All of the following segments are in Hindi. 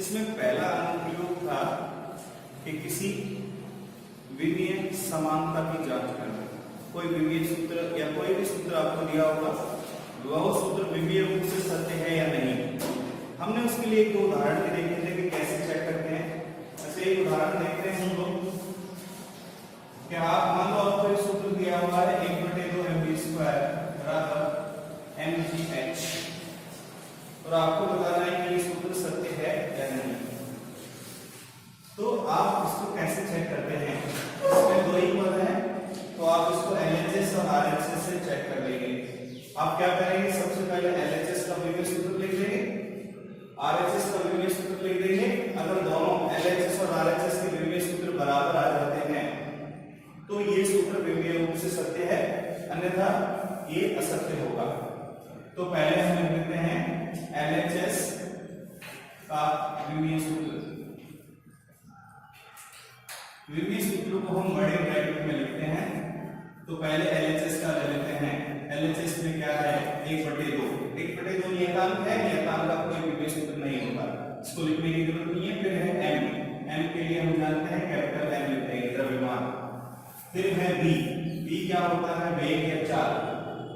इसमें पहला अनुप्रयोग था कि किसी विमीय समानता की जांच करना। कोई विमीय सूत्र या कोई भी सूत्र आपको दिया होगा, वह सूत्र विमीय रूप से सत्य है या नहीं। हमने उसके लिए एक उदाहरण भी देखे थे कि कैसे चेक करते हैं। ऐसे एक उदाहरण देखते हैं हम लोग कि आप मान लो आपको एक सूत्र दिया हुआ है 1/2 mv² बराबर mgh, और आपको बताना है कि ये सूत्र सत्य है या नहीं। तो आप इसको कैसे चेक करते हैं? इसमें दो ही पद हैं, तो आप इसको LHS और RHS से चेक कर लेंगे। आप क्या करेंगे, सबसे पहले LHS का विमीय सूत्र लिख देंगे, RHS का विमीय सूत्र लिख देंगे। अगर दोनों LHS और RHS के विमीय सूत्र बराबर आ जाते हैं तो ये सूत्र विमीय रूप से सत्य है, अन्यथा ये असत्य होगा। तो पहले हम लिख देते हैं LHS का विमीय सूत्र। विमीय सूत्र को हम बड़े ब्रैकेट में लिखते हैं। तो पहले LHS का ले लेते हैं। LHS में क्या है, 1/2। 1/2 नियतांक है, नियतांक का कोई विमीय सूत्र नहीं होता, इसको लिखने की जरूरत नहीं है। फिर है M के लिए हम जानते हैं कैपिटल M लिखते हैं, द्रव्यमान। फिर है B क्या होता है, वेग या चाल।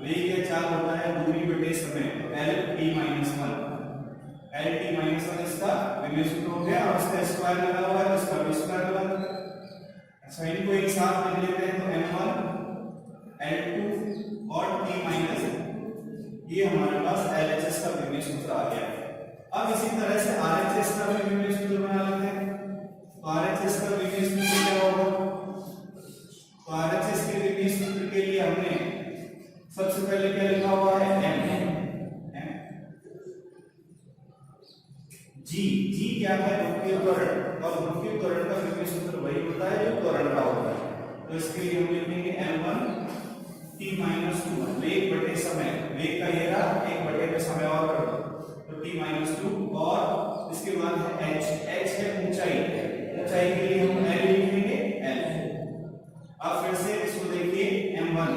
वेग या चाल होता है दूरी बटे समय, LT-1। LT-1 इसका विमीय सूत्र हो गया, और इसका स्क्वायर लगा हुआ है तो इसका भी स्क्वायर लगा। अच्छा, इनको एक साथ लिख लेते हैं तो M1 L2 और T-, ये हमारे पास LHS का विमीय सूत्र आ गया। अब इसी तरह से RHS का भी विमीय सूत्र बना लेते हैं। तो RHS का विमीय सूत्र क्या होगा, तो RHS के विमीय सूत्र के लिए हमने सबसे पहले क्या लिखा हुआ है, M। G क्या है, ध्रुवीय त्वरण, और ध्रुवीय त्वरण का विमीय सूत्र वही होता है जो त्वरण का होता है। तो इसके लिए हम लिखेंगे M1 T-2, वेग बटे समय। वेग का ये रहा, 1/2 पे समय और कर दो तो T-2, और इसके बाद है H है ऊंचाई। ऊंचाई के लिए हम L लिखेंगे, L। अब फिर से इसको देखिए, M1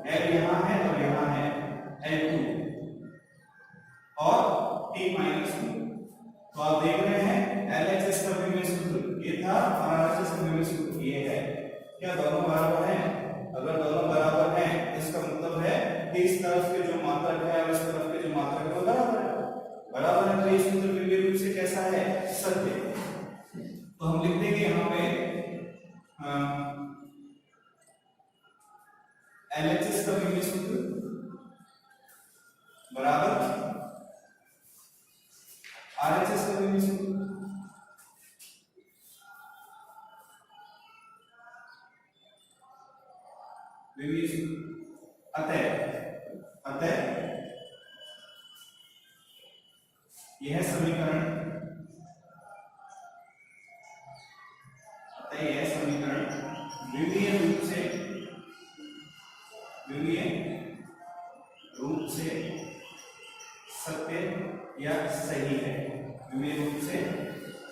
L यहाँ है और यहाँ है L2 और T-2। तो आप देख रहे हैं LHS का विमीय सूत्र ये था और RHS का विमीय सूत्र ये है। क्या दोनों बराबर हैं? अगर दोनों बराबर हैं इसका मतलब है कि इस तरफ के जो मात्रक है और इस तरफ के जो मात्रक है वो बराबर है। बराबर है तो ये सूत्र विमीय रूप से कैसा है, सत्य। तो हम लिख देंगे यहाँ पे LHS का विमीय सूत्र बराबर RHS का विमीय सूत्र। विमीय सूत्र अतः यह समीकरण विमीय रूप से सत्य या सही है। विमीय रूप से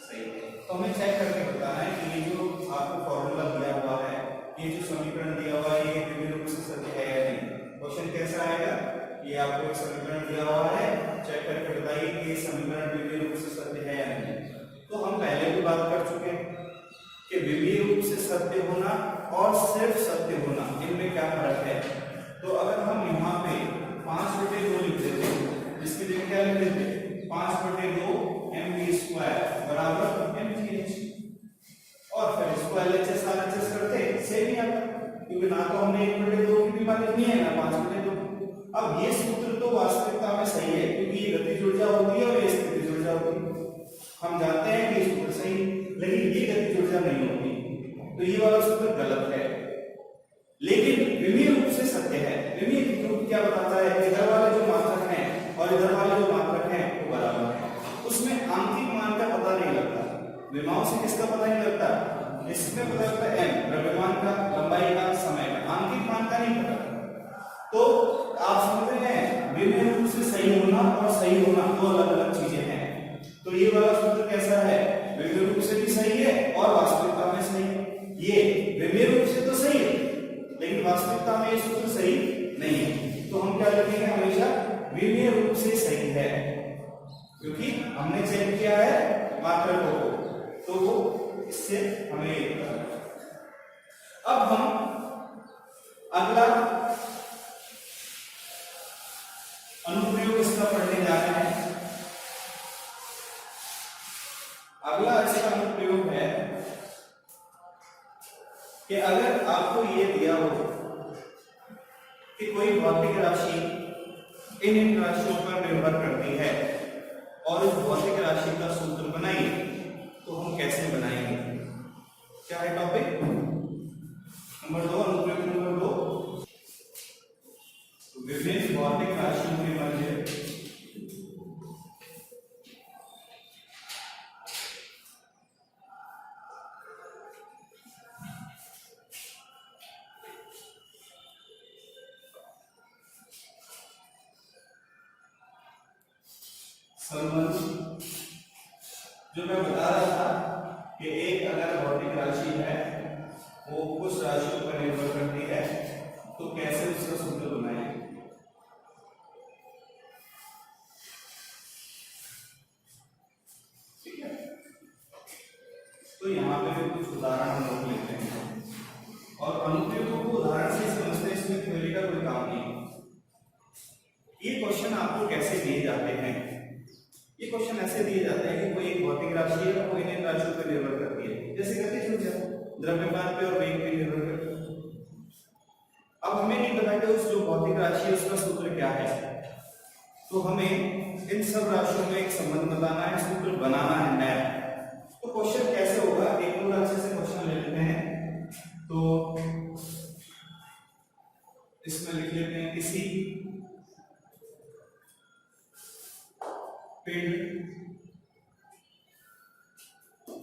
सही है। तो हमें चेक करके बताना है कि ये जो आपको फॉर्मूला दिया हुआ है, ये जो समीकरण दिया हुआ है, ये विमीय रूप से सत्य है या नहीं। क्वेश्चन कैसा आएगा, ये आपको एक समीकरण दिया हुआ है, चेक करके बताइए कि ये समीकरण विमीय रूप से सत्य है या नहीं। तो हम पहले भी बात कर चुके हैं कि विमीय रूप से सत्य होना और सिर्फ सत्य होना, इनमें क्या फर्क है। तो अगर हम यहाँ पे 5/2 लिख देते हैं, इसके लिए क्या लिख देते हैं, 5/2 mv² बराबर mgh, और फिर इसको LHS RHS करते सेम ही आता, क्योंकि ना तो हमने 1/2 की भी बात नहीं है ना 5/2। अब ये सूत्र तो वास्तविकता में सही है, क्योंकि ये गतिज ऊर्जा होती है और ये स्थितिज ऊर्जा होती है। हम जानते हैं कि ये सूत्र सही, लेकिन ये गतिज ऊर्जा नहीं होती, तो ये वाला सूत्र गलत है। लेकिन विमीय रूप से सत्य है। विमीय रूप क्या बताता है, इधर वाले जो मात्रक हैं और इधर वाले जो मात्रक हैं वो बराबर हैं। उसमें आंतरिक मान का पता नहीं लगता, विमाओं से किसका पता नहीं लगता, इसमें पता लगता है M, द्रव्यमान का, लंबाई का, समय का, आंतरिक मान का नहीं पता। तो आप समझ रहे हैं, विमीय रूप से सही होना और सही होना दो अलग अलग चीजें हैं। तो ये वाला सूत्र कैसा है, विमीय रूप से भी सही है और वास्तविकता में सही है। ये विमीय रूप से तो सही है, लेकिन वास्तविकता में ये सूत्र सही नहीं है। तो हम क्या लिखेंगे, हमेशा विमीय रूप से सही है, क्योंकि हमने चेक किया है मात्रकों को, तो वो इससे हमें ये पता है। अब हम अगला अनुप्रयोग इसका पढ़ने जा रहे हैं। अगला इसका अनुप्रयोग है कि अगर आपको ये दिया हो कि कोई भौतिक राशि इन राशियों पर निर्भर करती है और उस भौतिक राशि का सूत्र बनाइए, तो हम कैसे बनाएंगे? क्या है टॉपिक नंबर 2, अनुप्रयोग नंबर 2, विभिन्न भौतिक राशियों के मध्य संबंध। जो मैं बता रहा था कि एक अगर भौतिक राशि है वो कुछ राशियों पर निर्भर करती है, तो कैसे उसका सूत्र बनाएं? ठीक है, तो यहाँ पे कुछ उदाहरण हम लोग लेते हैं और अनुप्रयोगों को उदाहरण से समझते हैं, इसमें थ्योरी का कोई काम नहीं। ये क्वेश्चन आपको कैसे दिए जाते हैं? ये क्वेश्चन ऐसे दिए जाते हैं कि कोई एक भौतिक राशि है और कोई इन राशियों पर निर्भर करती है, जैसे गतिज ऊर्जा द्रव्यमान पे और वेग पे निर्भर करती है। अब हमें नहीं पता कि उस जो भौतिक राशि है उसका सूत्र क्या है, तो हमें इन सब राशियों में एक संबंध बताना है, सूत्र बनाना है नया। तो क्वेश्चन कैसे होगा, एक और अच्छे से क्वेश्चन ले लेते हैं। तो इसमें लिख लेते हैं किसी पिंड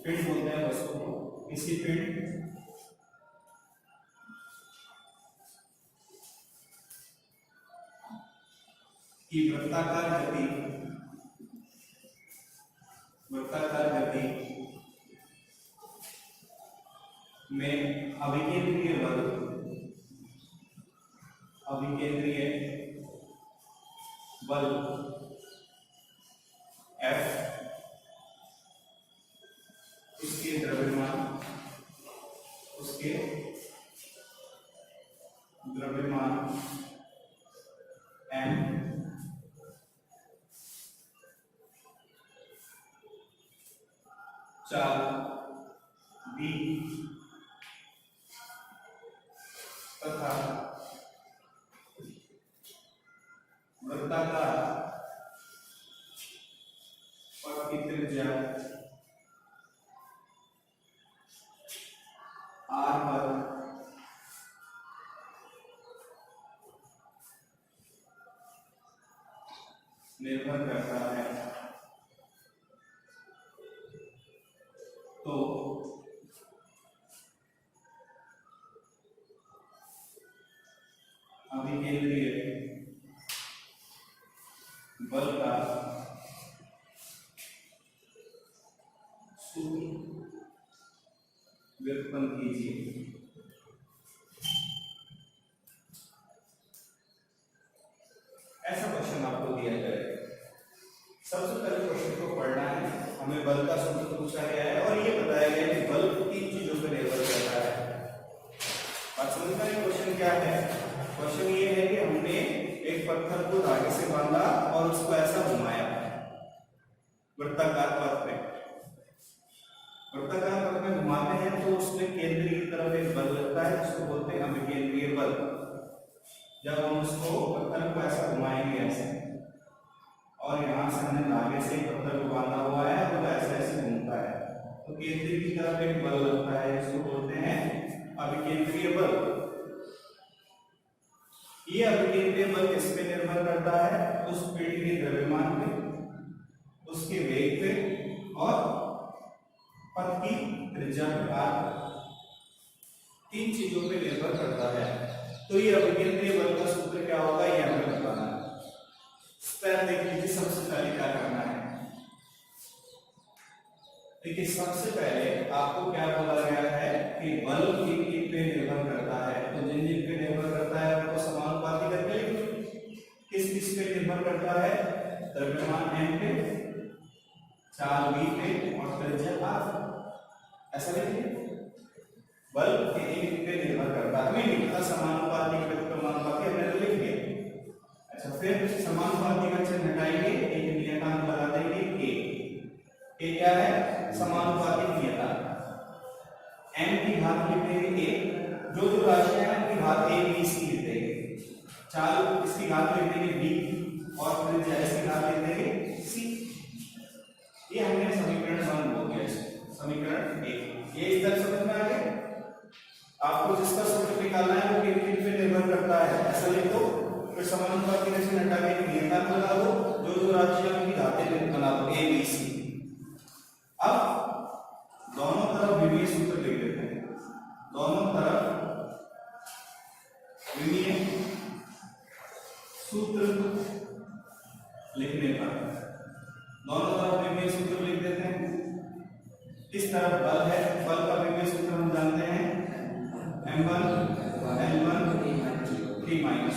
बोलते हैं वस्तु को, किसी पिंड की वृत्ताकार गति में अभिकेंद्रीय बल F, उसके द्रव्यमान M, चाल B तथा वृत्ताकार पथ की त्रिज्या R पर निर्भर करता है, तो अभिकेंद्रीय बल का सूत्र व्युत्पन्न कीजिए। ऐसा क्वेश्चन आपको दिया जाए, सबसे पहले क्वेश्चन को पढ़ना है, हमें बल का सूत्र पूछा गया है और ये बताया गया है कि बल 3 चीजों पर निर्भर करता है। बात समझ में आई? क्वेश्चन क्या है? क्वेश्चन ये है कि हमने एक पत्थर को धागे से बांधा और उसको ऐसा घुमाया वृत्ताकार पथ में। वृत्ताकार पथ में घुमाते हैं तो उसमें केंद्र की तरफ एक बल लगता है जिसको बोलते हैं अभिकेंद्रीय बल। जब हम उसको पत्थर को ऐसा घुमाएंगे ऐसे, और यहाँ से हमने धागे से पत्थर को बांधा हुआ है और ऐसे ऐसे घूमता है, तो केंद्र की तरफ एक बल लगता है जिसको बोलते हैं अभिकेंद्रीय बल। ये अभिकेंद्रीय बल किस पे निर्भर करता है? उस पिंड के द्रव्यमान पे, उसके वेग पे और पथ की त्रिज्या पर, 3 चीजों पे निर्भर करता है। तो ये अभिकेंद्रीय बल का सूत्र क्या होगा ये हमें बताना है। स्टेप देख लीजिए, सबसे पहले क्या करना है। देखिए सबसे पहले आपको क्या बोला गया है कि बल किन पे निर्भर करता है, तो जिन जिन पे निर्भर करता है उनको समानुपाती करके लिख लो। किस पे निर्भर करता है? द्रव्यमान m पे चाल बी पे और त्रिज्या आर, ऐसा लिखिए। बल के एक पे निर्भर करता है, हमें नहीं पता समानुपाती प्रतिक्रमणानुपाती, हमने तो लिख दिया। अच्छा, फिर समानुपाती का चिन्ह हटाएंगे, एक नियतांक लगा देंगे a। क्या है? समानुपाती नियतांक। m की घात लिखेंगे a, जो राशियां हैं उनकी घात a b c लिख देंगे। चाल इसकी घात लिख देंगे b और त्रिज्या इसकी घात लिख देंगे c। ये हमने समीकरण 1 बोल दिया, समीकरण 1। ये इस तरह समझ में आ गया। आपको जिसका सूत्र निकालना है वो किन किन पे निर्भर करता है, ऐसा लिख दो। फिर समानुपाती का चिन्ह हटा के नियतांक लगा दो, जो राशियां उनकी घातें बना दो a b c। अब दोनों तरफ विमीय सूत्र लिख देते हैं। दोनों तरफ विमीय सूत्र लिखने पर दोनों तरफ विमीय सूत्र लिख देते हैं। इस तरफ बल है, बल का विमीय सूत्र हम जानते हैं m1 l1 3 -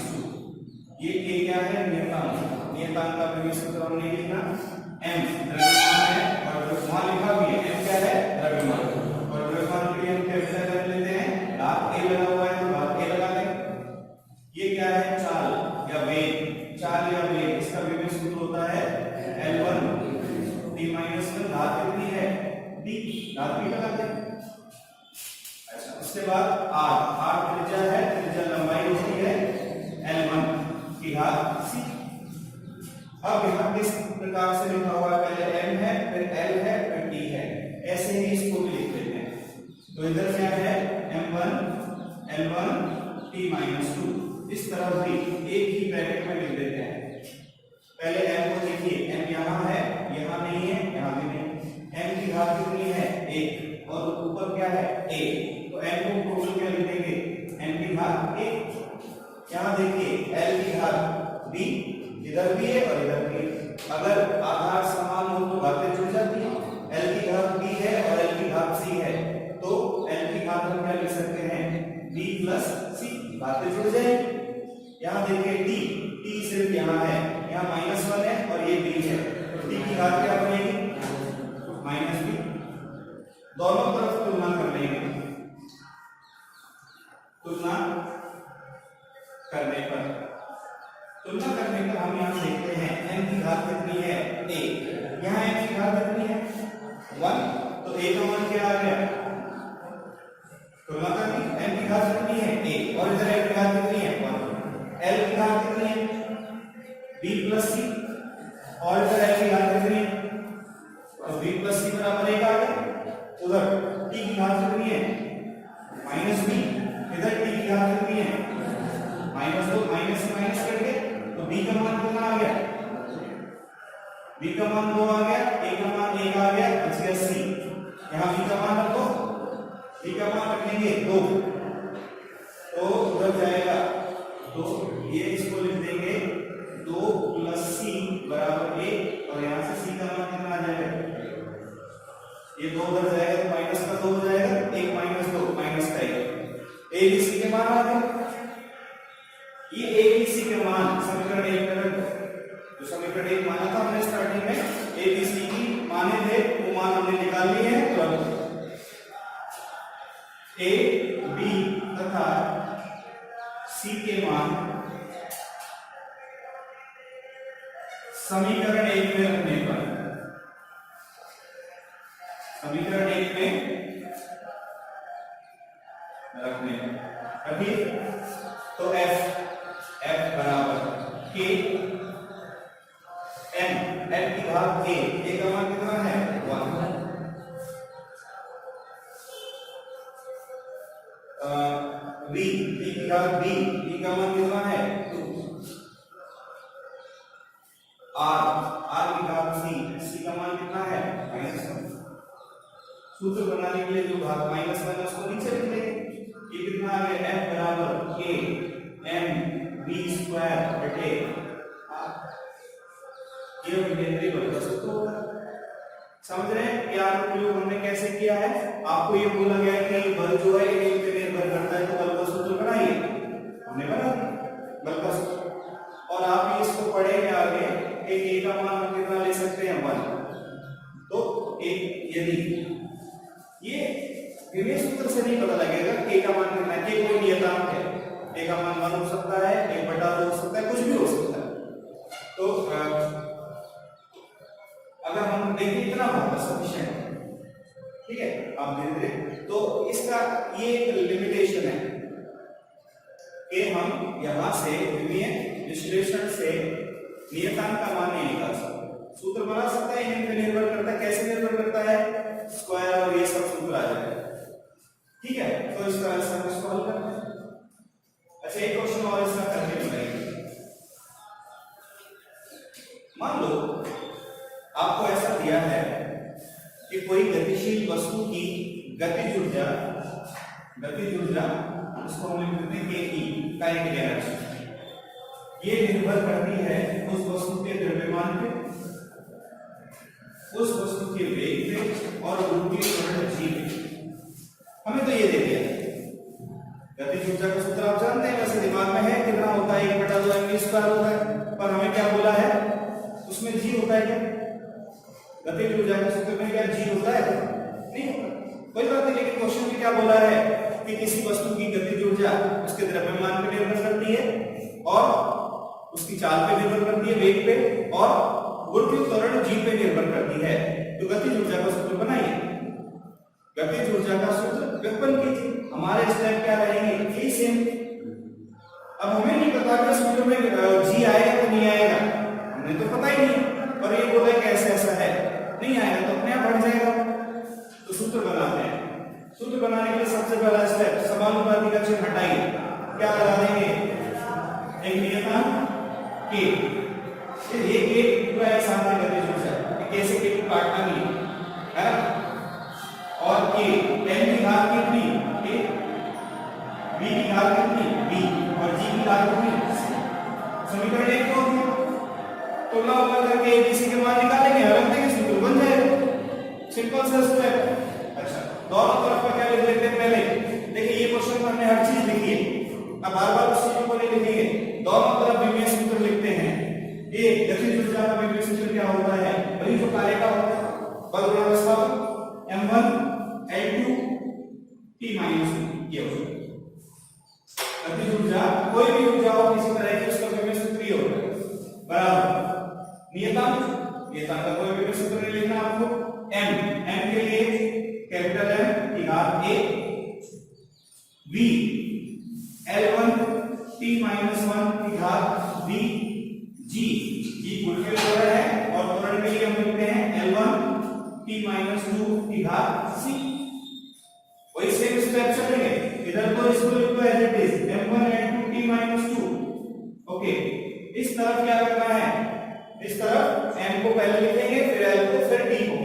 2। ये क्या है? नियतांक। नियतांक का विमीय सूत्र हमने लिखा m द्रव्यमान है और वहां लिखा भी है m क्या है? द्रव्यमान। और द्रव्यमान के लिए हम क्या विचार कर लेते हैं? घात a लगा हुआ है तो घात a लगा दें। ये क्या है? चाल या वेग। चाल या वेग, इसका विमीय सूत्र होता है l1 t - 1। घात कितनी है? d, घात भी लगा दें। अच्छा, उसके बाद r त्रिज्या है, त्रिज्या लंबाई होती है l1 की घात c। अब यहाँ किस प्रकार से लिखा हुआ है? पहले m है, फिर l है, फिर t है। ऐसे ही इसको भी लिख लेते हैं। तो इधर क्या है? m1 l1 t - 2। इस तरफ भी एक ही ब्रैकेट में लिख देते हैं। पहले m को देखिए, m यहाँ है, यहाँ नहीं है, यहाँ भी नहीं। m की घात कितनी है? 1 और ऊपर क्या है? a। तो m को टोटल क्या लिख देंगे? m की घात 1। यहाँ देखिए l की घात b, इधर भी है और इधर भी है। अगर आधार समान हो तो घातें जुड़ जाती हैं। l की घात b है और l की घात c है, तो l की घात हम क्या लिख सकते हैं? b + c, घातें जुड़ जाएंगी। यहाँ देखिए t सिर्फ यहाँ है, यहाँ -1 है और ये b है, तो t की घात क्या बनेगी? -b। दोनों तरफ तुलना कर लेंगे। तुलना करने पर हम यहाँ देखते हैं m की घात कितनी है? a। यहाँ m की घात कितनी है? 1। तो a का मान क्या आ गया? तुलना करनी, m की घात कितनी है? a। और इधर m की घात कितनी है? 1। l की घात कितनी है? b + c। और इधर l की घात कितनी है? तो b + c बराबर 1 आ गया। उधर t की घात कितनी है? -b। इधर t की घात कितनी है? -2। माइनस से माइनस करके तो b का मान कितना आ गया? b का मान 2 आ गया, a का मान 1 आ गया, बच गया c। यहाँ b का मान रखो, b का मान रखेंगे 2, तो उधर जाएगा। तो ये इसको लिख देंगे 2 + c बराबर 1, और यहाँ से c का मान कितना आ जाएगा? ये 2 उधर जाएगा तो माइनस का 2 हो जाएगा, 1 - 2 माइनस का 1। a b c के मान आ गए। ये a b c के मान समीकरण 1 में रख दो। जो समीकरण 1 माना था हमने स्टार्टिंग में, a b c की माने थे, वो मान हमने निकाल लिए हैं। तो a b तथा c के मान समीकरण 1 में रखने पर, समीकरण 1 में रखने रखिए तो f बराबर k m l की घात a का मान कितना है? 1। v की घात b का मान कितना है? 2। r की घात c का मान कितना है? -1। सूत्र बनाने के लिए जो घात -1 है उसको नीचे लिख लेंगे। ये कितना आ गया? f बराबर k m v स्क्वायर बटे r। ये विकेंद्रीय बल का सूत्र होगा। समझ रहे हैं? क्या प्रयोग हमने कैसे किया है? आपको ये बोला गया है कि बल जो है एक पे निर्भर करता है, तो बल का सूत्र बनाइए। हमने बना बल का सूत्र, और आप इसको पढ़ेंगे आगे कि a का मान हम कितना ले सकते हैं? 1। तो यदि ये विमेय सूत्र से नहीं पता लगेगा के का मान कितना है, के कोई नियतांक है, के का मान 1 हो सकता है, 1/2 हो सकता है, कुछ भी हो सकता है। तो अगर हम देखें इतना बहुत सफिशिएंट, ठीक है, आप धीरे धीरे, तो इसका ये एक लिमिटेशन है कि हम यहां से विमीय विश्लेषण से नियतांक का मान नहीं निकाल सकते। सूत्र बना सकता है, इन पे निर्भर करता है, कैसे निर्भर करता है, स्क्वायर और ये सब सूत्र आ जाएगा, ठीक है। तो इस तरह से हम इसको हल करते हैं। अच्छा, एक क्वेश्चन और इसका करके बताइए। मान लो आपको ऐसा दिया है कि कोई गतिशील वस्तु की गतिज ऊर्जा उसको हम लिख देते हैं के काइनेटिक एनर्जी, ये निर्भर करती है उस वस्तु के द्रव्यमान पे, उस वस्तु के वेग पे और उनकी त्वरण g पे। हमें तो ये दे दिया गतिज ऊर्जा का सूत्र आप जानते हैं, वैसे दिमाग में है कितना होता है, 1/2 mv² होता है, पर हमें क्या बोला है उसमें g होता है क्या? गतिज ऊर्जा के सूत्र में क्या g होता है? नहीं होता, कोई बात नहीं। लेकिन क्वेश्चन में क्या बोला है कि किसी वस्तु की गतिज ऊर्जा उसके द्रव्यमान पर निर्भर करती है और उसकी चाल पे निर्भर करती है, वेग पे, और गुरुत्वीय त्वरण g पे निर्भर करती है। तो गतिज ऊर्जा का सूत्र बनाइए, गतिज ऊर्जा का सूत्र व्युत्पन्न कीजिए। हमारे स्टेप क्या रहेंगे, यही सेम। अब हमें नहीं पता कि सूत्र में g आएगा कि नहीं आएगा, हमें तो पता ही नहीं, पर ये बोला है कैसे ऐसा है, नहीं आएगा तो अपने आप बढ़ जाएगा। तो सूत्र बनाते हैं। सूत्र बनाने के लिए सबसे पहला स्टेप, समानुपाती का चिन्ह हटाइए, क्या लगा देंगे, एक नियतांक के, ये के पूरा एक साथ में गतिज ऊर्जा, कैसे के को काटना नहीं है ना, और के n की घात कितनी, के b की घात कितनी, b, और g की घात कितनी, समीकरण 1 को तुलना करके abc के मान निकालेंगे, हल देंगे, सूत्र बन जाएगा, सिंपल सा स्टेप। अच्छा, दोनों तरफ का क्या लिख लेते हैं पहले, देखिए ये क्वेश्चन में हमने हर चीज लिखी है, अब बार-बार उस चीज को नहीं लिखेंगे, दोनों तरफ विमीय सूत्र लिखते हैं। ये गतिज ऊर्जा का विमीय सूत्र क्या होता है, वही जो कार्य का होता है, बल गुणा विस्थापन m1 l2 t - 2 ये होता है। गतिज ऊर्जा कोई भी ऊर्जा हो किसी तरह की, उसका विमीय सूत्र ये होता है, बराबर नियतांक का कोई विमीय सूत्र नहीं लिखना आपको, m के लिए कैपिटल M की घात a, v l1 t - 1 की घात v, g गुरुत्वीय त्वरण है, और त्वरण के लिए हम लिखते हैं l1 t - 2 की घात c। वही सेम स्टेप चलेंगे, इधर तो इसको लिखो as it is m1 l2 t - 2। Okay, इस तरफ क्या करना है, इस तरफ m को पहले लिखेंगे, फिर l को, फिर t को।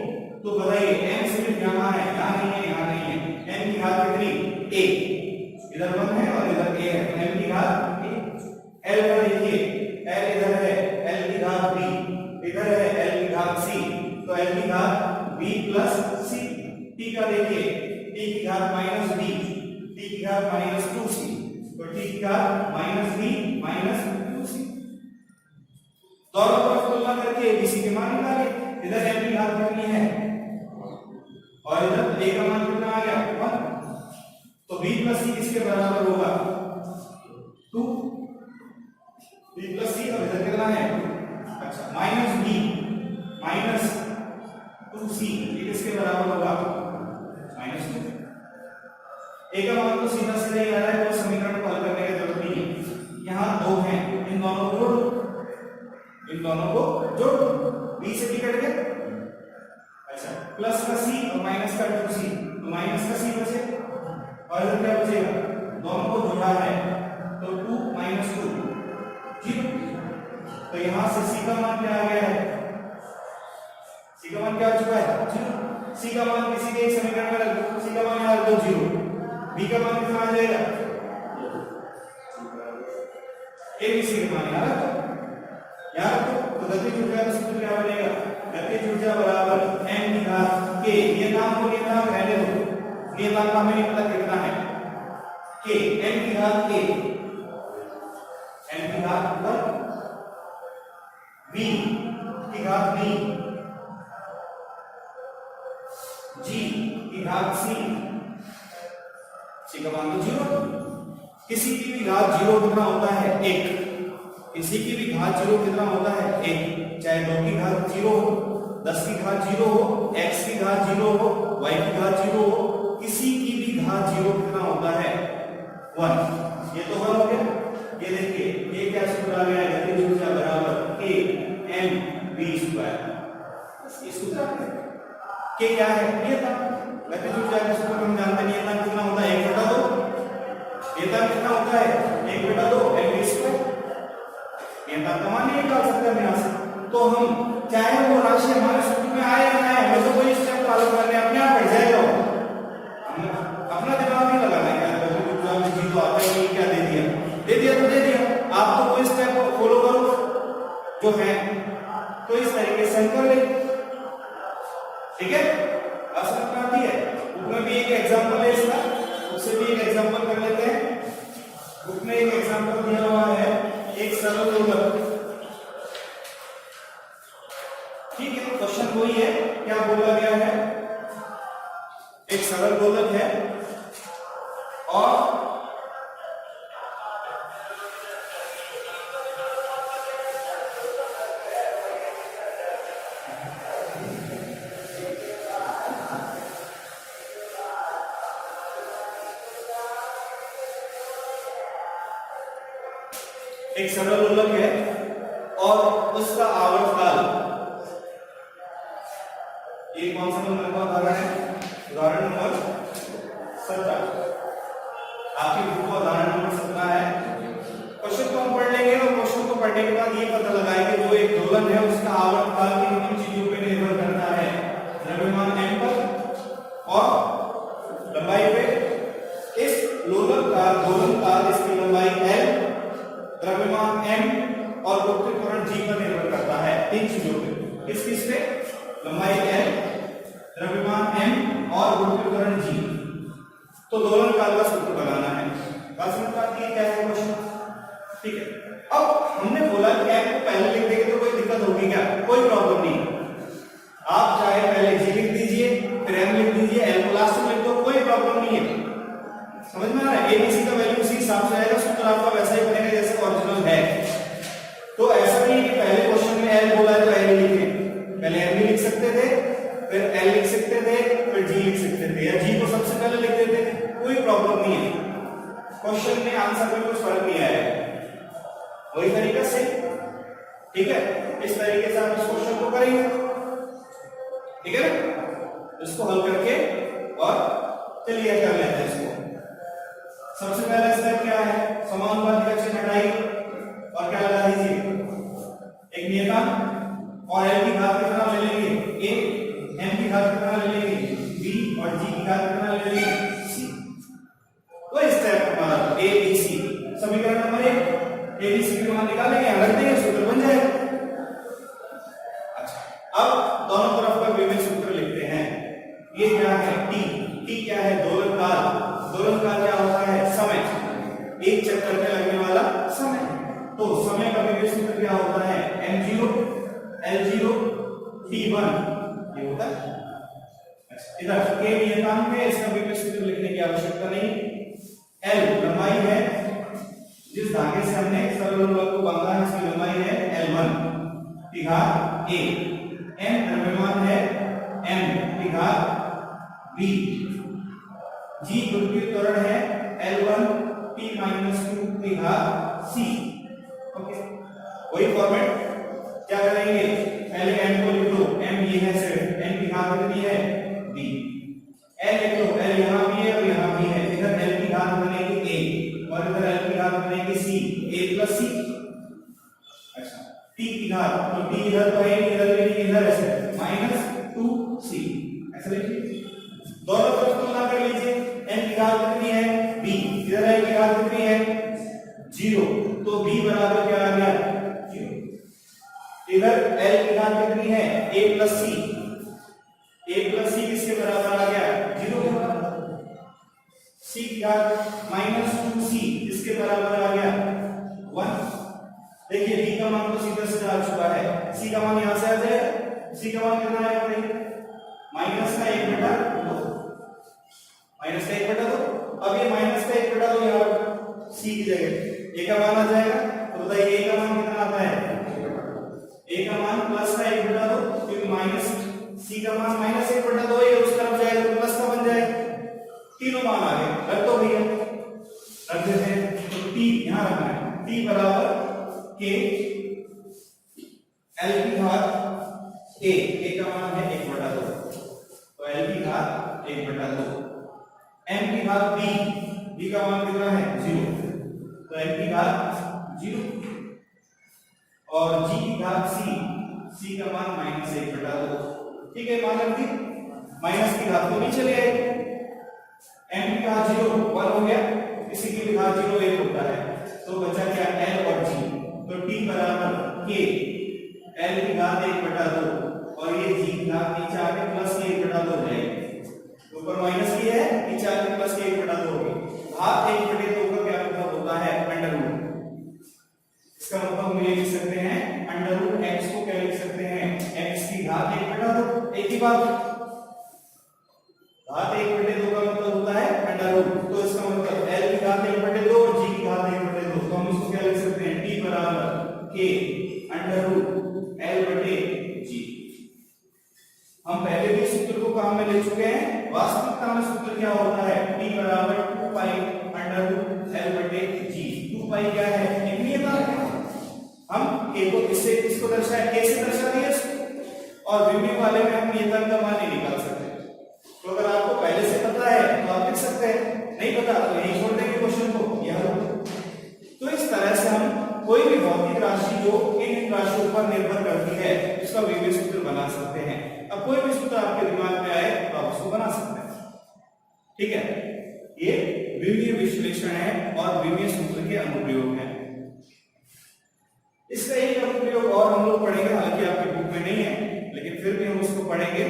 तो बताइए m सिर्फ यहां है, यहां नहीं है, यहां नहीं है, m की घात कितनी, a, इधर 1 है और इधर a है, m की घात a। l का देखिए, l इधर है, l की घात b, इधर है l की घात c, तो l की घात b प्लस c। t का देखिए, t की घात माइनस b, t की घात माइनस 2c, तो t की घात माइनस b माइनस 2c। दोनों तरफ तुलना करके abc के मान निकाले, इधर m की घात कितनी है और इधर a का मान कितना आ गया 1, तो b प्लस c किसके बराबर होगा 2, b प्लस c अब इधर कितना है, अच्छा माइनस b माइनस 2c, ये किसके बराबर होगा -2। a का मान तो सीधा सीधा ही आ रहा है, तो समीकरण को हल करने की जरूरत नहीं है। यहाँ 2 हैं, इन दोनों को जोड़ो, b से b कट गया, अच्छा प्लस का c और माइनस का 2c, तो माइनस का c बचे और इधर क्या बचेगा, दोनों को जोड़ा है तो 2 - 2 0। तो यहां से c का मान क्या आ गया है, c का मान क्या आ चुका है 0। c का मान किसी के एक समीकरण में रख दो, c का मान यहां रख दो 0, b का मान कितना आ जाएगा, abc का मान यहां रख दो, तो गतिज ऊर्जा का सूत्र क्या बनेगा, गतिज ऊर्जा बराबर m की घात k, नियतांक को नियतांक रहने दो, नियतांक हमें नहीं पता कितना है, k m की घात k, m की घात पर v की घात v जी की घात सी, सी का मान तो 0। किसी की भी घात 0 कितना होता है 1, किसी की भी घात 0 कितना होता है 1, चाहे 2 की घात 0 हो, 10 की घात 0 हो, x की घात 0 हो, y की घात 0 हो, किसी की भी घात 0 कितना होता है 1। ये तो 1 हो गया। ये देखिए ये क्या सूत्र आ गया है, गतिज ऊर्जा बराबर k mv²। ये सूत्र k क्या है, नियतांक। गतिज ऊर्जा का सूत्र हम जानते हैं, नियतांक कितना होता है 1/2। नियतांक कितना होता है 1/2 mv²। नियतांक का मान निकाल सकते हैं यहां से। तो हम चाहे वो राशि हमारे सूत्र में आए या ना आए, हमें तो कोई स्टेप फॉलो करने अपने आप बढ़ जाएगा। अपना दिमाग नहीं लगाना है यार, जी तो आता ही नहीं, क्या दे दिया तो दे दिया। आप तो कोई स्टेप फॉलो करो जो है, तो इस तरीके से हम कर लेंगे। ठीक है, अब समझ में आती है। बुक में भी एक एग्जांपल है इसका, उससे भी एक एग्जांपल कर लेते हैं। बुक में एक एग्जांपल दिया हुआ है, एक सरल दोलक। ठीक है, क्वेश्चन वही है, क्या बोला गया है, एक सरल दोलक है और एक सरल दोलक है और उसका आवर्तकाल, ये कौन सा नंबर का उदाहरण है, उदाहरण नंबर 17। आपकी बुक का उदाहरण नंबर 17 है। क्वेश्चन को हम पढ़ लेंगे और क्वेश्चन को पढ़ने के बाद ये पता लगाएंगे जो एक दोलन है उसका आवर्तकाल किन चीजों पर निर्भर करता है, द्रव्यमान m पर और लंबाई पे। इस दोलन का इसकी लंबाई l, द्रव्यमान m और गुरुत्वाकर्षण g पर निर्भर करता है। तीन चीजों पे, किस पे, लंबाई l, द्रव्यमान m और गुरुत्वाकर्षण g। तो दोलन काल का सूत्र बनाना है। बात समझ में आती है क्या है क्वेश्चन। ठीक है, अब हमने बोला कि m को पहले लिख देंगे तो कोई दिक्कत होगी क्या, कोई प्रॉब्लम नहीं। आप चाहे पहले g लिख दीजिए फिर m लिख दीजिए, l को लास्ट में लिख दो, कोई प्रॉब्लम नहीं है। समझ में आ रहा है, एबीसी का वैल्यू उसी हिसाब से आएगा, सूत्र आपका वैसा ही बनेगा जैसे ओरिजिनल है। तो ऐसा नहीं कि पहले क्वेश्चन में l बोला है तो l लिखे, पहले m भी लिख सकते थे, फिर l लिख सकते थे, फिर g लिख सकते थे, या g को सबसे पहले लिख देते थे, कोई प्रॉब्लम नहीं है। क्वेश्चन में आंसर में कुछ फर्क नहीं आएगा, वही तरीका से। ठीक है, इस तरीके से आप इस क्वेश्चन को करेंगे। ठीक है ना, इसको हल करके और चलिए कर लेते हैं इसको। सबसे पहला स्टेप क्या है, समानुपाती का चिन्ह हटाइए और क्या लगा दीजिए, एक नियतांक और l की घात कितना ले लेंगे a, m की घात कितना ले लेंगे b और g की घात कितना ले लेंगे c। तो स्टेप हमारा a b c, समीकरण नंबर 1 a b c के मान निकालेंगे, रख देंगे, सूत्र बन जाएगा। अच्छा, अब दोनों तरफ का विभिन्न सूत्र लिखते हैं। ये क्या है t, t क्या है दोलन काल, दोलन काल क्या होता है समय, एक चक्कर में लगने वाला समय। तो समय का विभेद सूत्र क्या होता है m0 l0 t1, ये होता है। इधर के नियतांक में इसका विभेद सूत्र लिखने की आवश्यकता नहीं। l लंबाई है, जिस धागे से हमने सरल दोलक को बांधा है इसकी लंबाई है l1 की घात a, m द्रव्यमान है m की घात b, g गुरुत्वाकर्षण है L1 T-2 की घात c। ओके, वही फॉर्मेट क्या करेंगे, पहले m को लिख लो, m ये है सिर्फ, n की घात कितनी है b, l लिख लो, l यहां भी है और यहां भी है, इधर l की घात बनेगी a और इधर l की घात बनेगी c, a + c। अच्छा, t की घात, तो t इधर तो है, इधर भी इधर है, -2c, ऐसा लिखिए। दोनों तरफ तुलना कर लीजिए, n की घात कितनी है b, इधर l की घात कितनी है 0, तो b बराबर क्या आ गया 0। इधर l की घात कितनी है a + c, a + c किसके बराबर आ गया 0। c की घात -2c इसके बराबर आ गया 1। देखिए b का मान तो सीधा सीधा आ चुका है, c का मान यहां से आ जाएगा, c का मान कितना आएगा भाई -1/2 -1/2 ये उस तरफ जाएगा तो प्लस का बन जाएगा। तीनों मान आ गए, रख दो भैया, रख देते हैं। तो t यहां रखना है, t बराबर k l की घात a का मान है 1/2, तो l की घात 1/2, m की घात b का मान कितना है 0, तो m की घात 0, और g की घात c का मान -1/2। ठीक है, मान रख दी, माइनस की घात तो नीचे ले आए, m की घात 0 1 हो गया, किसी की भी घात 0 1 होता है, तो बचा क्या l और g। तो t बराबर k l की घात 1/2 और ये g की घात नीचे आके प्लस की 1/2 हो जाएगी, ऊपर माइनस की है, नीचे आके प्लस की 1/2 होगी। घात 1/2 का क्या मतलब होता है अंडर रूट, इसका मतलब हम ये लिख सकते हैं अंडर रूट x को क्या लिख सकते हैं x की घात 1/2, एक ही बात, घात 1/2 का मतलब होता है अंडर रूट, तो इसका मतलब l की घात 1/2 और g की घात 1/2, तो हम इसको क्या लिख सकते हैं t बराबर k अंडर रूट l बटे g। हम पहले भी सूत्र को काम में ले चुके हैं, वास्तविकता में सूत्र क्या होता है t बराबर 2 पाई अंडर रूट l बटे g। 2 पाई क्या है, एक नियतांक है, हम k को इससे किसको दर्शाए, k से दर्शा दिया इसको, और विमीय वाले में हम नियतांक का मान नहीं निकाल सकते। तो अगर आपको पहले से पता है तो आप लिख सकते हैं, नहीं पता तो यही छोड़ देंगे क्वेश्चन को, यह हो। तो इस तरह से हम कोई भी भौतिक राशि जो इन राशियों पर निर्भर करती है उसका विमीय सूत्र बना सकते हैं। अब कोई भी सूत्र आपके दिमाग में आए तो आप उसको बना सकते हैं। ठीक है, ये विमीय विश्लेषण है और विमीय सूत्र के अनुप्रयोग हैं। इसका एक अनुप्रयोग और हम लोग पढ़ेंगे, हालांकि आपके बुक में नहीं है, लेकिन फिर भी हम उसको पढ़ेंगे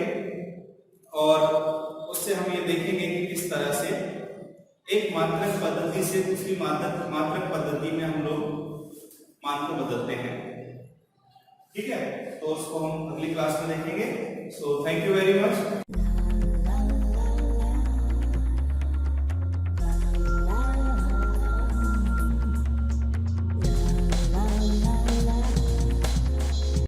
और उससे हम ये देखेंगे कि किस तरह से एक मात्रक पद्धति से दूसरी मात्रक पद्धति में हम लोग मान को बदलते हैं। ठीक है, तो उसको हम अगली क्लास में देखेंगे। So thank you very much.